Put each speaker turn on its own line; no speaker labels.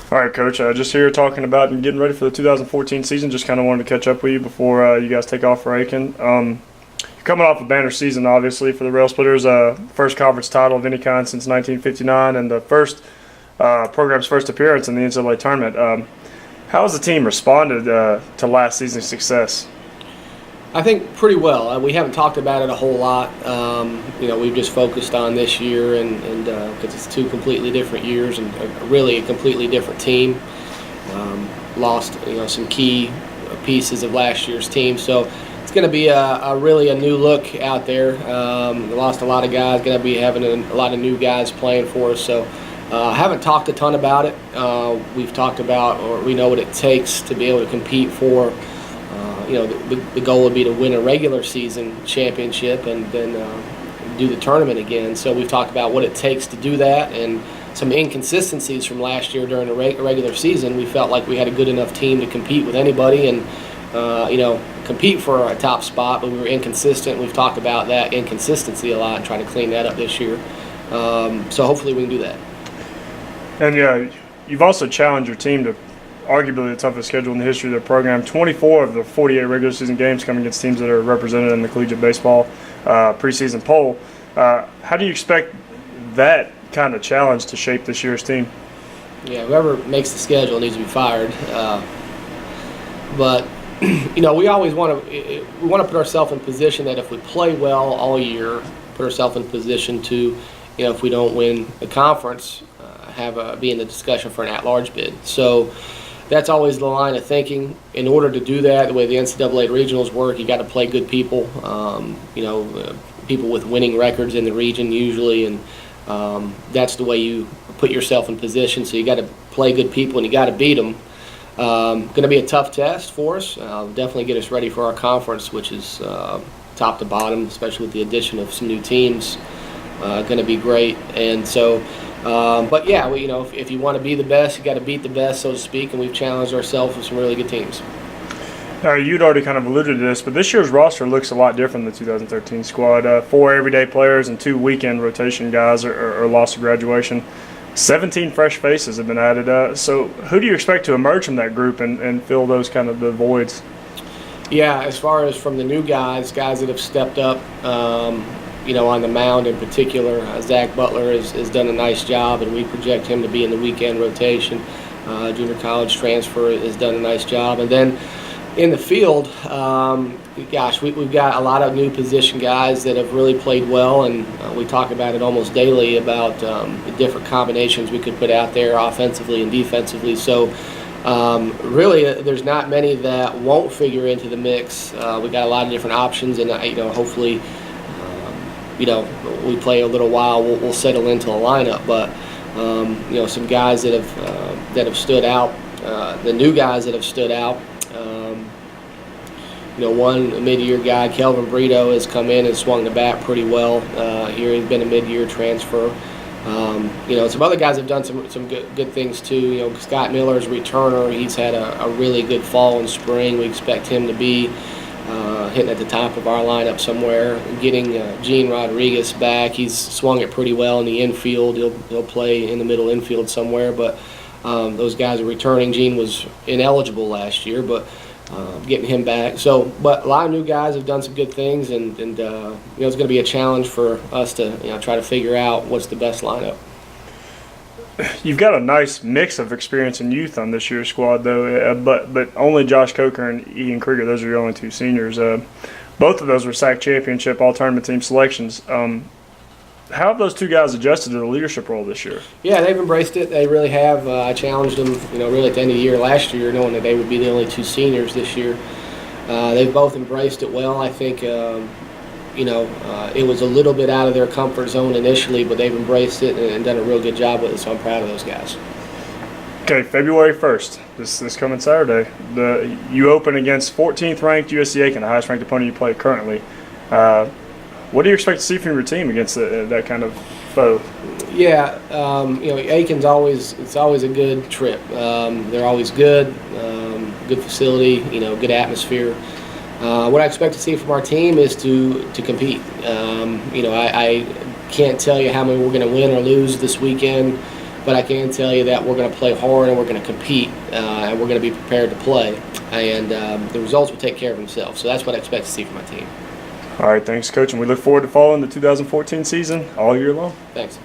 All right, Coach. Just here talking about and getting ready for the 2014 season. Just kind of wanted to catch up with you before you guys take off for Aiken. You're coming off a banner season, obviously, for the Rail Splitters. First conference title of any kind since 1959, and the first program's first appearance in the NCAA tournament. How has the team responded to last season's success?
I think pretty well. We haven't talked about it a whole lot. We've just focused on this year, and because it's two completely different years and really a completely different team. Lost some key pieces of last year's team, so it's going to be really a new look out there. We lost a lot of guys. Going to be having a lot of new guys playing for us. So I haven't talked a ton about it. We've talked about, or we know what it takes to be able to compete for. The goal would be to win a regular season championship and then do the tournament again. So we've talked about what it takes to do that and some inconsistencies from last year during the regular season. We felt like we had a good enough team to compete with anybody and, compete for a top spot, but we were inconsistent. We've talked about that inconsistency a lot and trying to clean that up this year. So hopefully we can do that.
And you've also challenged your team to arguably the toughest schedule in the history of their program. 24 of the 48 regular season games come against teams that are represented in the collegiate baseball preseason poll. How do you expect that kind of challenge to shape this year's team?
Yeah, whoever makes the schedule needs to be fired. But we always want to put ourselves in position that if we play well all year, put ourselves in position to, if we don't win the conference, be in the discussion for an at-large bid. So that's always the line of thinking. In order to do that, the way the NCAA regionals work, you got to play good people. People with winning records in the region usually, and that's the way you put yourself in position. So you got to play good people and you got to beat them. Going to be a tough test for us. Definitely get us ready for our conference, which is top to bottom, especially with the addition of some new teams. Going to be great, and so. But yeah, if you want to be the best, you got to beat the best, so to speak. And we've challenged ourselves with some really good teams.
You'd already kind of alluded to this, but this year's roster looks a lot different than the 2013 squad. 4 everyday players and 2 weekend rotation guys are lost to graduation. 17 fresh faces have been added. So who do you expect to emerge from that group and fill those kind of the voids?
Yeah, as far as from the new guys that have stepped up, on the mound in particular, Zach Butler has done a nice job, and we project him to be in the weekend rotation. Junior college transfer has done a nice job. And then in the field, we've got a lot of new position guys that have really played well, and we talk about it almost daily about the different combinations we could put out there offensively and defensively. So really, there's not many that won't figure into the mix. We've got a lot of different options, and hopefully we play a little while, we'll settle into a lineup. But some guys that have stood out, the new guys that have stood out. One mid-year guy, Kelvin Brito, has come in and swung the bat pretty well. Here he's been a mid-year transfer. Some other guys have done some good things too. Scott Miller's a returner. He's had a really good fall and spring. We expect him to be hitting at the top of our lineup somewhere. Getting Gene Rodriguez back, he's swung it pretty well in the infield. He'll play in the middle infield somewhere, but those guys are returning. Gene was ineligible last year, but getting him back. But a lot of new guys have done some good things, and it's going to be a challenge for us to try to figure out what's the best lineup.
You've got a nice mix of experience and youth on this year's squad, though. But only Josh Coker and Ian Krieger, those are your only 2 seniors. Both of those were SAC championship all-tournament team selections. How have those 2 guys adjusted to the leadership role this year?
Yeah, they've embraced it. They really have. I challenged them, really at the end of the year last year, knowing that they would be the only 2 seniors this year. They've both embraced it well. I think, it was a little bit out of their comfort zone initially, but they've embraced it and done a real good job with it, so I'm proud of those guys.
Okay, February 1st, this coming Saturday, you open against 14th ranked USC Aiken, the highest ranked opponent you play currently. What do you expect to see from your team against that kind of foe?
Yeah, Aiken's always a good trip. They're always good, good facility, good atmosphere. What I expect to see from our team is to compete. I can't tell you how many we're going to win or lose this weekend. but I can tell you that we're going to play hard and we're going to compete, and we're going to be prepared to play, and the results will take care of themselves. So that's what I expect to see from my team.
All right, thanks, Coach, and we look forward to following the 2014 season all year long.
Thanks.